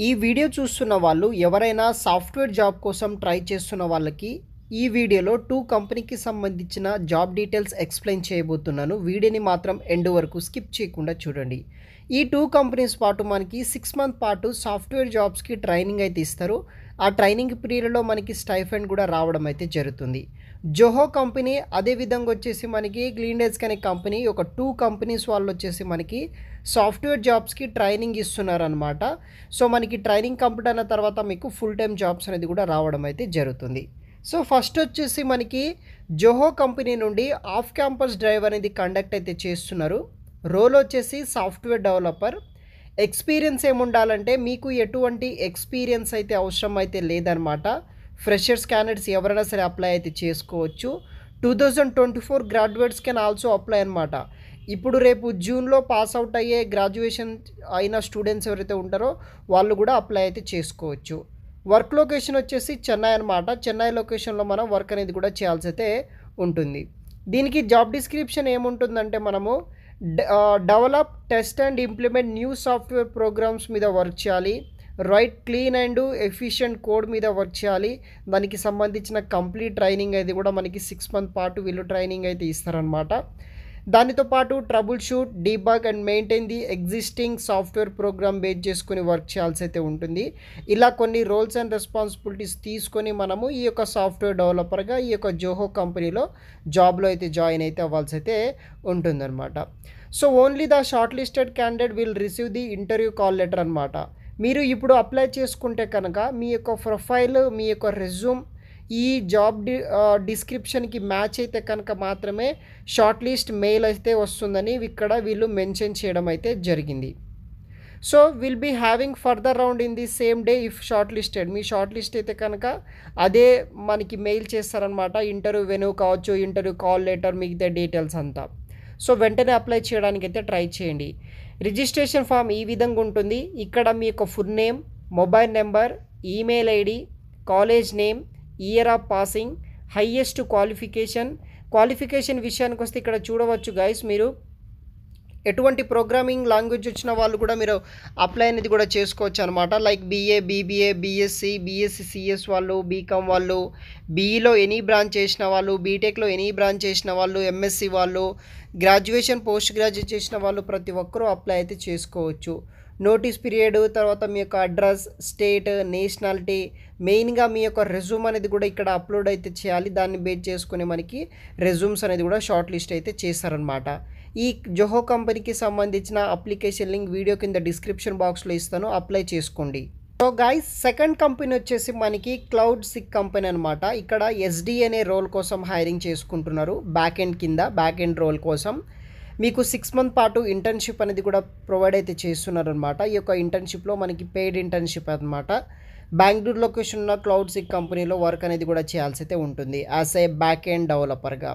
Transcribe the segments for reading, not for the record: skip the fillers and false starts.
ఈ వీడియో చూస్తున్న వాళ్ళు ఎవరైనా సాఫ్ట్వేర్ జాబ్ కోసం ట్రై చేస్తున్న వాళ్ళకి ఈ వీడియోలో 2 కంపెనీకి సంబంధించిన జాబ్ డీటెయిల్స్ ఎక్స్ప్లెయిన్ చేయబోతున్నాను. వీడియోని మాత్రం ఎండ్ వరకు స్కిప్ చేయకుండా చూడండి. ఈ 2 కంపెనీస్ పాటు మనకి 6 మంత్ పాటు సాఫ్ట్వేర్ జాబ్స్కి ట్రైనింగ్ అయితే ఇస్తారు. ఆ ట్రైనింగ్ పీరియడ్లో మనకి స్టైఫండ్ కూడా రావడం అయితే జరుగుతుంది. జోహో కంపెనీ, అదేవిధంగా వచ్చేసి మనకి గ్రీన్ డెస్క్ అనే కంపెనీ, ఒక 2 కంపెనీస్ వాళ్ళు వచ్చేసి మనకి సాఫ్ట్వేర్ జాబ్స్కి ట్రైనింగ్ ఇస్తున్నారనమాట. సో మనకి ట్రైనింగ్ కంప్లీట్ అయిన తర్వాత మీకు ఫుల్ టైం జాబ్స్ అనేది కూడా రావడం అయితే జరుగుతుంది. సో ఫస్ట్ వచ్చేసి మనకి జోహో కంపెనీ నుండి ఆఫ్ క్యాంపస్ డ్రైవ్ అనేది కండక్ట్ అయితే చేస్తున్నారు. రోల్ వచ్చేసి సాఫ్ట్వేర్ డెవలపర్. ఎక్స్పీరియన్స్ ఏముండాలంటే మీకు ఎటువంటి ఎక్స్పీరియన్స్ అయితే అవసరం అయితే లేదనమాట. ఫ్రెషర్స్ క్యాండిడేట్స్ ఎవరైనా సరే అప్లై అయితే చేసుకోవచ్చు. 2024 గ్రాడ్యుయేట్స్ కెన్ ఆల్సో అప్లై అనమాట. ఇప్పుడు రేపు జూన్లో పాస్ అవుట్ అయ్యే గ్రాడ్యుయేషన్ అయిన స్టూడెంట్స్ ఎవరైతే ఉంటారో వాళ్ళు కూడా అప్లై అయితే చేసుకోవచ్చు. వర్క్ లొకేషన్ వచ్చేసి చెన్నై అనమాట. చెన్నై లొకేషన్లో మనం వర్క్ అనేది కూడా చేయాల్సి అయితే ఉంటుంది. దీనికి జాబ్ డిస్క్రిప్షన్ ఏముంటుందంటే మనము develop, test and implement new software programmes మీద వర్క్ చేయాలి. Right clean and efficient code మీద వర్క్ చేయాలి. దానికి సంబంధించిన కంప్లీట్ ట్రైనింగ్ అయితే కూడా మనకి 6 మంత్ పాటు వీళ్ళు ట్రైనింగ్ అయితే ఇస్తారనమాట. దానితో పాటు trouble shoot, debug and maintain the existing software program base చేసుకుని వర్క్ చేయాల్సి అయితే ఉంటుంది. ఇలా కొన్ని రోల్స్ అండ్ రెస్పాన్సిబిలిటీస్ తీసుకొని మనము ఈ యొక్క సాఫ్ట్వేర్ డెవలపర్గా ఈ యొక్క జోహో కంపెనీలో జాబ్లో అయితే జాయిన్ అయితే అవ్వాల్సి అయితే ఉంటుందన్నమాట. So only the short listed candidate will receive the interview call letter అనమాట. మీరు ఇప్పుడు అప్లై చేసుకుంటే కనుక మీ యొక్క ప్రొఫైల్, మీ యొక్క రెజ్యూమ్ ఈ జాబ్ డిస్క్రిప్షన్కి మ్యాచ్ అయితే కనుక మాత్రమే షార్ట్ లిస్ట్ మెయిల్ అయితే వస్తుందని ఇక్కడ వీళ్ళు మెన్షన్ చేయడం అయితే జరిగింది. So will be having further round in the same day if short listed. మీ షార్ట్ లిస్ట్ అయితే కనుక అదే మనకి మెయిల్ చేస్తారనమాట. ఇంటర్వ్యూ వెన్యూ కావచ్చు, ఇంటర్వ్యూ కాల్ లెటర్, మిగతా డీటెయిల్స్ అంతా. సో వెంటనే అప్లై చేయడానికి అయితే ట్రై చేయండి. రిజిస్ట్రేషన్ ఫామ్ ఈ విధంగా ఉంటుంది. ఇక్కడ మీ యొక్క full name, mobile number, email ID, college name, year of passing, highest qualification విషయానికి వస్తే ఇక్కడ చూడవచ్చు గైస్, మీరు ఎటువంటి ప్రోగ్రామింగ్ లాంగ్వేజ్ వచ్చిన వాళ్ళు కూడా మీరు అప్లై అనేది కూడా చేసుకోవచ్చు అనమాట. Like BA, BBA, BSc CS వాళ్ళు, బీకామ్ వాళ్ళు, బీఈలో ఎనీ బ్రాంచ్ చేసిన వాళ్ళు, బీటెక్లో ఎనీ బ్రాంచ్ చేసిన వాళ్ళు, ఎంఎస్సి వాళ్ళు, గ్రాడ్యుయేషన్, పోస్ట్ గ్రాడ్యుయేట్ చేసిన వాళ్ళు ప్రతి ఒక్కరూ అప్లై అయితే చేసుకోవచ్చు. నోటీస్ పీరియడ్, తర్వాత మీ యొక్క అడ్రస్, స్టేట్, నేషనాలిటీ, మెయిన్గా మీ యొక్క రెజ్యూమ్ అనేది కూడా ఇక్కడ అప్లోడ్ అయితే చేయాలి. దాన్ని బేస్ చేసుకుని మనకి రెజ్యూమ్స్ అనేది కూడా షార్ట్ లిస్ట్ అయితే చేస్తారనమాట. ఈ జోహో కంపెనీకి సంబంధించిన అప్లికేషన్ లింక్ వీడియో కింద డిస్క్రిప్షన్ బాక్స్లో ఇస్తాను, అప్లై చేసుకోండి. సో గైస్, సెకండ్ కంపెనీ వచ్చేసి మనకి క్లౌడ్ సిక్ కంపెనీ అనమాట. ఇక్కడ ఎస్డి అనే రోల్ కోసం హైరింగ్ చేసుకుంటున్నారు. బ్యాక్ ఎండ్ రోల్ కోసం మీకు 6 మంత్ పాటు ఇంటర్న్షిప్ అనేది కూడా ప్రొవైడ్ అయితే చేస్తున్నారనమాట. ఈ యొక్క ఇంటర్న్షిప్లో మనకి పెయిడ్ ఇంటర్న్షిప్ అనమాట. బెంగళూరు లొకేషన్ ఉన్న క్లౌడ్ సిక్ కంపెనీలో వర్క్ అనేది కూడా చేయాల్సి అయితే ఉంటుంది యాజ్ ఏ బ్యాక్ ఎండ్ డెవలపర్గా.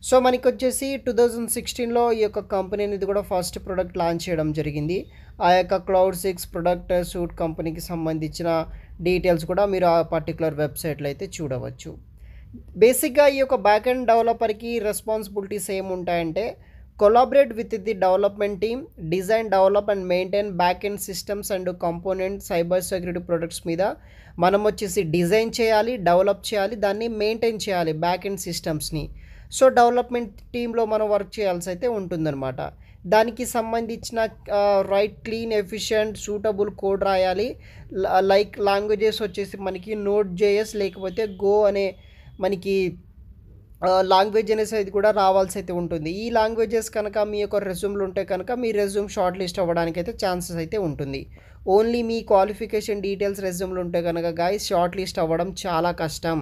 సో మనకి వచ్చేసి 2016లో ఈ యొక్క కంపెనీ అనేది కూడా ఫస్ట్ ప్రోడక్ట్ లాంచ్ చేయడం జరిగింది. ఆ యొక్క క్లౌడ్ సిక్స్ ప్రొడక్ట్ సూట్ కంపెనీకి సంబంధించిన డీటెయిల్స్ కూడా మీరు ఆ పర్టికులర్ వెబ్సైట్లో అయితే చూడవచ్చు. బేసిక్గా ఈ యొక్క బ్యాక్ ఎండ్ డెవలపర్కి రెస్పాన్సిబిలిటీస్ ఏముంటాయంటే collaborate with the development team, design, develop and maintain back end systems and component cyber security products మీద మనం వచ్చేసి డిజైన్ చేయాలి, డెవలప్ చేయాలి, దాన్ని మెయింటైన్ చేయాలి బ్యాక్ ఎండ్ సిస్టమ్స్ని. సో డెవలప్మెంట్ టీంలో మనం వర్క్ చేయాల్సి అయితే ఉంటుందన్నమాట. దానికి సంబంధించిన right clean, efficient, suitable code రాయాలి. లైక్ లాంగ్వేజెస్ వచ్చేసి మనకి నోట్ జేఎస్ లేకపోతే గో అనే మనకి లాంగ్వేజ్ అనేది కూడా రావాల్సి అయితే ఉంటుంది. ఈ లాంగ్వేజెస్ కనుక మీ యొక్క రెజ్యూమ్లు ఉంటే కనుక మీ రెజ్యూమ్ షార్ట్ లిస్ట్ అవ్వడానికి అయితే ఛాన్సెస్ అయితే ఉంటుంది. ఓన్లీ మీ క్వాలిఫికేషన్ డీటెయిల్స్ రెజ్యూమ్లు ఉంటే కనుక గైస్ షార్ట్ లిస్ట్ అవ్వడం చాలా కష్టం.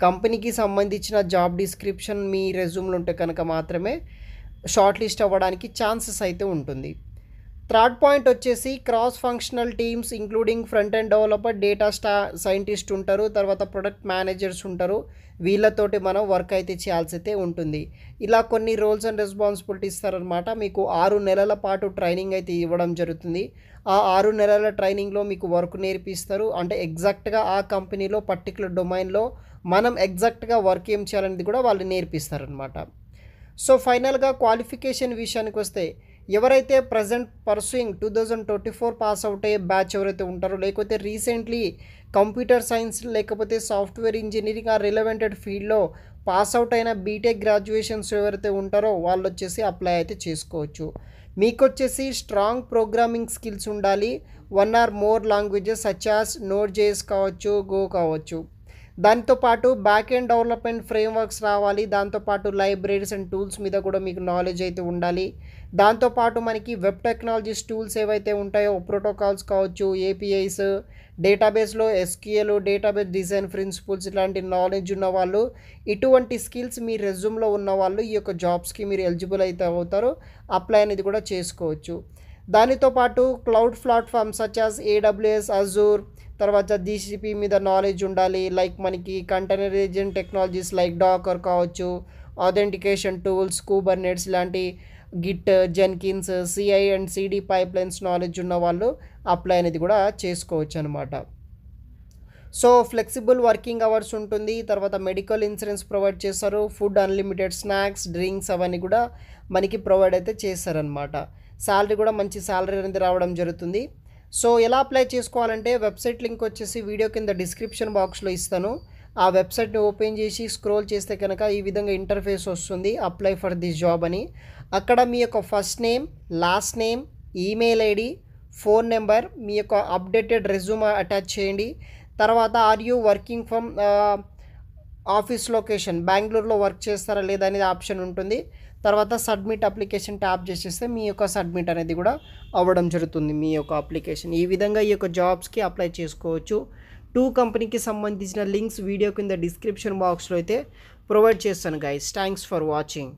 కంపెనీకి సంబంధించిన జాబ్ డిస్క్రిప్షన్ మీ రెజ్యూమ్లు ఉంటే కనుక మాత్రమే షార్ట్ లిస్ట్ అవ్వడానికి ఛాన్సెస్ అయితే ఉంటుంది. థర్డ్ పాయింట్ వచ్చేసి cross functional teams including front end developer, data scientist ఉంటారు, తర్వాత ప్రొడక్ట్ మేనేజర్స్ ఉంటారు. వీళ్ళతోటి మనం వర్క్ అయితే చేయాల్సి అయితే ఉంటుంది. ఇలా కొన్ని రోల్స్ అండ్ రెస్పాన్సిబిలిటీస్ ఇస్తారనమాట. మీకు 6 నెలల పాటు ట్రైనింగ్ అయితే ఇవ్వడం జరుగుతుంది. ఆ 6 నెలల ట్రైనింగ్లో మీకు వర్క్ నేర్పిస్తారు. అంటే ఎగ్జాక్ట్గా ఆ కంపెనీలో పర్టికులర్ డొమైన్లో మనం ఎగ్జాక్ట్గా వర్క్ ఏం చేయాలనేది కూడా వాళ్ళు నేర్పిస్తారనమాట. సో ఫైనల్గా క్వాలిఫికేషన్ విషయానికి వస్తే ఎవరైతే ప్రజెంట్ పర్సూయింగ్ 2024 పాస్ అవుట్ అయ్యే బ్యాచ్ ఎవరైతే ఉంటారో, లేకపోతే రీసెంట్లీ కంప్యూటర్ సైన్స్ లేకపోతే సాఫ్ట్వేర్ ఇంజనీరింగ్ ఆ రిలవెంటెడ్ ఫీల్డ్లో పాస్ అవుట్ అయిన బీటెక్ గ్రాడ్యుయేషన్స్ ఎవరైతే ఉంటారో వాళ్ళు వచ్చేసి అప్లై అయితే చేసుకోవచ్చు. మీకు వచ్చేసి స్ట్రాంగ్ ప్రోగ్రామింగ్ స్కిల్స్ ఉండాలి. 1 or more languages such as నోడ్.js కావచ్చు, గో కావచ్చు. దాంతోపాటు బ్యాక్ ఎండ్ డెవలప్మెంట్ ఫ్రేమ్వర్క్స్ రావాలి. దాంతోపాటు లైబ్రరీస్ అండ్ టూల్స్ మీద కూడా మీకు నాలెడ్జ్ అయితే ఉండాలి. దాంతోపాటు మనకి వెబ్ టెక్నాలజీస్ టూల్స్ ఏవైతే ఉంటాయో ప్రోటోకాల్స్ కావచ్చు, ఏపీఐస్, డేటాబేస్లో ఎస్క్యూఎల్, డేటాబేస్ డిజైన్ ప్రిన్సిపల్స్ ఇలాంటి నాలెడ్జ్ ఉన్న వాళ్ళు, ఇటువంటి స్కిల్స్ మీ రెజ్యూమ్లో ఉన్న వాళ్ళు ఈ యొక్క జాబ్స్కి మీరు ఎలిజిబుల్ అయితే అవుతారు. అప్లై అనేది కూడా చేసుకోవచ్చు. దానితో పాటు cloud platform such as AWS, Azure, తర్వాత జీసీపీ మీద నాలెడ్జ్ ఉండాలి. లైక్ మనకి కంటైనరైజేషన్ టెక్నాలజీస్ లైక్ డాకర్ కావచ్చు, ఆథెంటికేషన్ టూల్స్, కుబర్నెట్స్ ఇలాంటి Git, Jenkins, CI and CD pipelines knowledge ఉన్న వాళ్ళు అప్లై అనేది కూడా చేసుకోవచ్చు అనమాట. సో ఫ్లెక్సిబుల్ వర్కింగ్ అవర్స్ ఉంటుంది. తర్వాత మెడికల్ ఇన్సూరెన్స్ ప్రొవైడ్ చేస్తారు. ఫుడ్ అన్లిమిటెడ్, స్నాక్స్, డ్రింక్స్ అవన్నీ కూడా మనకి ప్రొవైడ్ అయితే చేస్తారనమాట. శాలరీ కూడా మంచి శాలరీ అనేది రావడం జరుగుతుంది. సో ఎలా అప్లై చేసుకోవాలంటే వెబ్సైట్ లింక్ వచ్చేసి వీడియో కింద డిస్క్రిప్షన్ బాక్స్లో ఇస్తాను. ఆ వెబ్సైట్ని ఓపెన్ చేసి స్క్రోల్ చేస్తే కనుక ఈ విధంగా ఇంటర్ఫేస్ వస్తుంది, అప్లై ఫర్ దిస్ జాబ్ అని. అక్కడ మీ యొక్క first name, last name, email ID, phone number, మీ యొక్క అప్డేటెడ్ రెజ్యూమ్ అటాచ్ చేయండి. తర్వాత are you working from office location, బెంగళూరులో వర్క్ చేస్తారా లేదా అనేది ఆప్షన్ ఉంటుంది. తర్వాత సబ్మిట్ అప్లికేషన్ ట్యాప్ చేసేస్తే మీ యొక్క సబ్మిట్ అనేది కూడా అవ్వడం జరుగుతుంది మీ యొక్క అప్లికేషన్. ఈ విధంగా ఈ యొక్క జాబ్స్కి అప్లై చేసుకోవచ్చు. 2 కంపెనీకి సంబంధించిన లింక్స్ వీడియో కింద డిస్క్రిప్షన్ బాక్స్లో అయితే ప్రొవైడ్ చేస్తాను గైస్. Thanks for watching.